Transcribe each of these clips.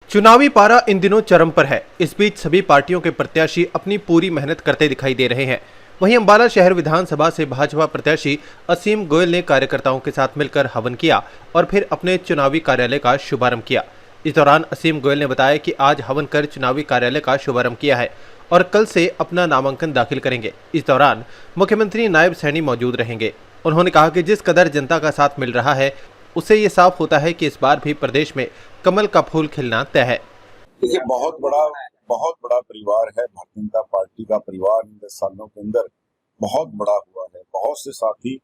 चुनावी पारा इन दिनों चरम पर है। इस बीच सभी पार्टियों के प्रत्याशी अपनी पूरी मेहनत करते दिखाई दे रहे हैं। वहीं अंबाला शहर विधानसभा से भाजपा प्रत्याशी असीम गोयल ने कार्यकर्ताओं के साथ मिलकर हवन किया और फिर अपने चुनावी कार्यालय का शुभारंभ किया। इस दौरान असीम गोयल ने बताया कि आज हवन कर चुनावी कार्यालय का शुभारंभ किया है और कल से अपना नामांकन दाखिल करेंगे। इस दौरान मुख्यमंत्री नायब सैनी मौजूद रहेंगे। उन्होंने कहा कि जिस कदर जनता का साथ मिल रहा है उससे ये साफ होता है कि इस बार भी प्रदेश में कमल का फूल खिलना तय है। देखिए, बहुत बड़ा परिवार है भारतीय जनता पार्टी का परिवार। इन 10 सालों के अंदर बहुत बड़ा हुआ है। बहुत से साथी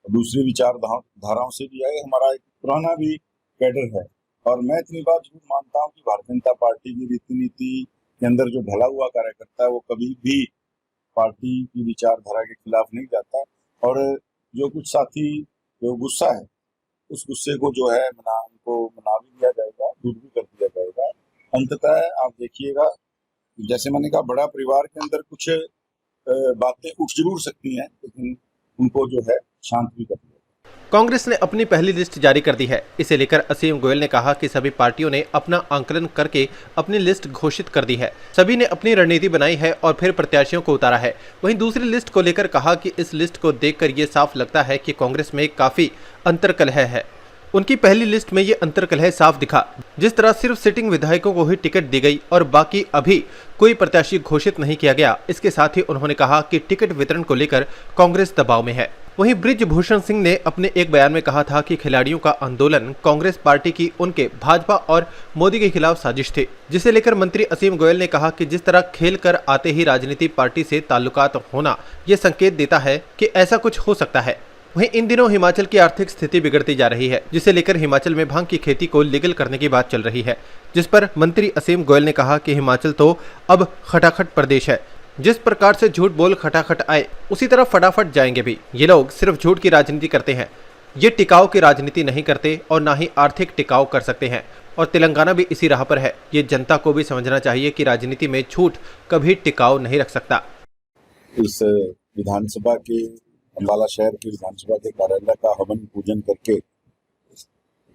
दूसरी विचारधाराओं से भी आए। हमारा एक पुराना भी कैडर है और मैं इतनी बात जरूर मानता हूँ कि भारतीय जनता पार्टी की रीति नीति के अंदर जो ढला हुआ कार्यकर्ता है वो कभी भी पार्टी की विचारधारा के खिलाफ नहीं जाता। और जो कुछ साथी जो गुस्सा है उस गुस्से को जो है मना भी दिया जाएगा, दूर भी कर दिया जाएगा। अंततः आप देखिएगा, जैसे मैंने कहा, बड़ा परिवार के अंदर कुछ बातें उठ जरूर सकती हैं, लेकिन उनको जो है शांत भी कर दिया। कांग्रेस ने अपनी पहली लिस्ट जारी कर दी है। इसे लेकर असीम गोयल ने कहा कि सभी पार्टियों ने अपना आंकलन करके अपनी लिस्ट घोषित कर दी है। सभी ने अपनी रणनीति बनाई है और फिर प्रत्याशियों को उतारा है। वहीं दूसरी लिस्ट को लेकर कहा कि इस लिस्ट को देखकर ये साफ लगता है कि कांग्रेस में काफी अंतर्कलह है। उनकी पहली लिस्ट में ये अंतर्कलह साफ दिखा। जिस तरह सिर्फ सिटिंग विधायकों को ही टिकट दी गई और बाकी अभी कोई प्रत्याशी घोषित नहीं किया गया। इसके साथ ही उन्होंने कहा कि टिकट वितरण को लेकर कांग्रेस दबाव में है। वहीं बृजभूषण सिंह ने अपने एक बयान में कहा था कि खिलाड़ियों का आंदोलन कांग्रेस पार्टी की उनके भाजपा और मोदी के खिलाफ साजिश थी, जिसे लेकर मंत्री असीम गोयल ने कहा कि जिस तरह खेल कर आते ही राजनीति पार्टी से ताल्लुकात होना ये संकेत देता है कि ऐसा कुछ हो सकता है। वहीं इन दिनों हिमाचल की आर्थिक स्थिति बिगड़ती जा रही है, जिसे लेकर हिमाचल में भांग की खेती को लीगल करने की बात चल रही है, जिस पर मंत्री असीम गोयल ने कहा कि हिमाचल तो अब खटाखट प्रदेश है। जिस प्रकार से झूठ बोल खटाखट आए उसी तरह फटाफट जाएंगे भी। ये लोग सिर्फ झूठ की राजनीति करते हैं, ये टिकाऊ की राजनीति नहीं करते और ना ही आर्थिक टिकाऊ कर सकते हैं। और तेलंगाना भी इसी राह पर है। ये जनता को भी समझना चाहिए कि राजनीति में झूठ कभी टिकाऊ नहीं रख सकता। इस विधानसभा के अंबाला शहर की विधानसभा के कार्यालय का हवन पूजन करके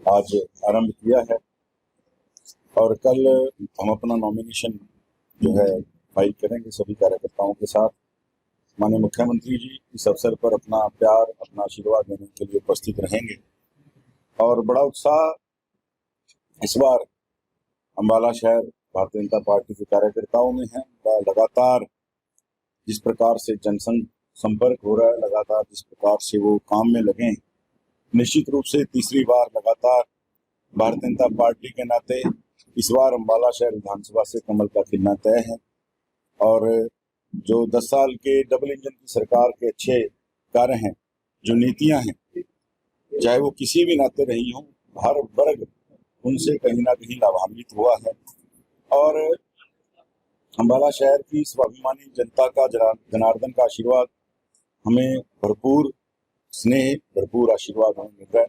आज आरंभ किया है और कल हम अपना नॉमिनेशन जो है फाइल करेंगे सभी कार्यकर्ताओं के साथ। माननीय मुख्यमंत्री जी इस अवसर पर अपना प्यार, अपना आशीर्वाद देने के लिए उपस्थित रहेंगे और बड़ा उत्साह इस बार अंबाला शहर भारतीय जनता पार्टी के कार्यकर्ताओं में है। लगातार जिस प्रकार से संपर्क हो रहा है, लगातार जिस प्रकार से वो काम में लगे हैं, निश्चित रूप से तीसरी बार लगातार भारतीय जनता पार्टी के नाते इस बार अंबाला शहर विधानसभा से कमल का खिलना तय है। और जो 10 साल के डबल इंजन की सरकार के अच्छे कार्य हैं, जो नीतियां हैं, चाहे वो किसी भी नाते रही हों, हर वर्ग उनसे कहीं ना कहीं लाभान्वित हुआ है। और अंबाला शहर की स्वाभिमानी जनता का जनार्दन का आशीर्वाद हमें भरपूर स्नेह, भरपूर आशीर्वाद हमें मिल रहा है।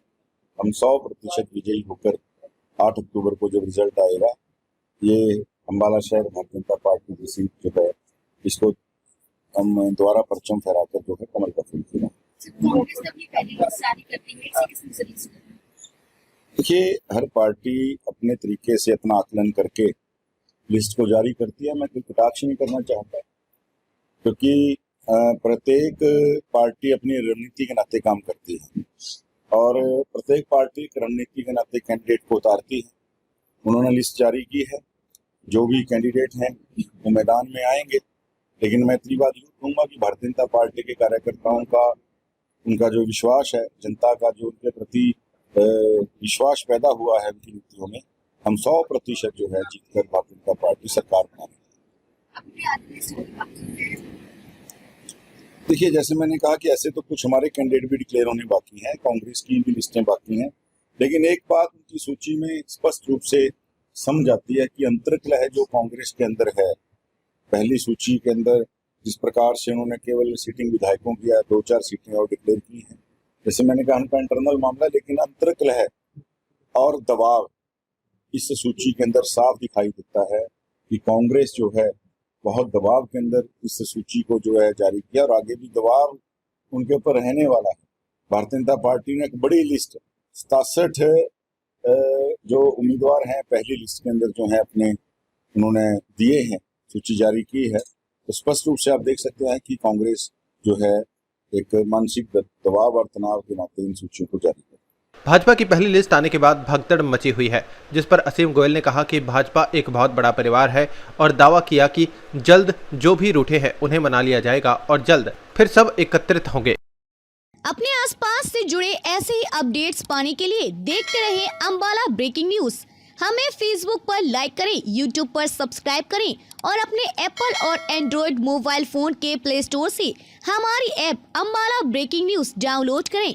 हम 100% विजयी होकर 8 अक्टूबर को जब रिजल्ट आएगा, ये अंबाला शहर भारतीय जनता पार्टी की सीट जो है, इसको हम दोबारा परचम फहराकर जो है कमल का फूल खिला। देखिए, हर पार्टी अपने तरीके से अपना आकलन करके लिस्ट को जारी करती है। मैं कोई कटाक्ष नहीं करना चाहता, क्योंकि प्रत्येक पार्टी अपनी रणनीति के नाते काम करती है और प्रत्येक पार्टी रणनीति के नाते कैंडिडेट को उतारती है। उन्होंने लिस्ट जारी की है, जो भी कैंडिडेट हैं वो मैदान में आएंगे। लेकिन मैं इतनी बात यूँ कहूँगा कि भारतीय जनता पार्टी के कार्यकर्ताओं का, उनका जो विश्वास है, जनता का जो उनके प्रति विश्वास पैदा हुआ है उनकी नीतियों में, हम 100% जो है जीतकर भारतीय जनता पार्टी सरकार बनाएंगे। देखिए, जैसे मैंने कहा कि ऐसे तो कुछ हमारे कैंडिडेट भी डिक्लेयर होने बाकी हैं, कांग्रेस की भी लिस्टें बाकी हैं, लेकिन एक बात उनकी सूची में स्पष्ट रूप से समझ आती है कि अंतर्कलह जो कांग्रेस के अंदर है। पहली सूची के अंदर जिस प्रकार से उन्होंने केवल सिटिंग विधायकों की 2-4 सीटें और डिक्लेयर की हैं, जैसे मैंने कहा उनका इंटरनल मामला, लेकिन अंतर्कलह और दबाव इस सूची के अंदर साफ दिखाई देता है कि कांग्रेस जो है बहुत दबाव के अंदर इस सूची को जो है जारी किया और आगे भी दबाव उनके ऊपर रहने वाला है। भारतीय जनता पार्टी ने एक बड़ी लिस्ट 67 जो उम्मीदवार हैं पहली लिस्ट के अंदर जो है अपने उन्होंने दिए हैं, सूची जारी की है, तो स्पष्ट रूप से आप देख सकते हैं कि कांग्रेस जो है एक मानसिक दबाव और तनाव के नाते इन सूचियों को जारी कर। भाजपा की पहली लिस्ट आने के बाद भगदड़ मची हुई है, जिस पर असीम गोयल ने कहा कि भाजपा एक बहुत बड़ा परिवार है और दावा किया कि जल्द जो भी रूठे हैं उन्हें मना लिया जाएगा और जल्द फिर सब एकत्रित होंगे। अपने आसपास से जुड़े ऐसे ही अपडेट्स पाने के लिए देखते रहिए अंबाला ब्रेकिंग न्यूज। हमें फेसबुक पर लाइक करें, यूट्यूब पर सब्सक्राइब करें और अपने एप्पल और एंड्रॉयड मोबाइल फोन के प्ले स्टोर से हमारी app Ambala breaking news download करें।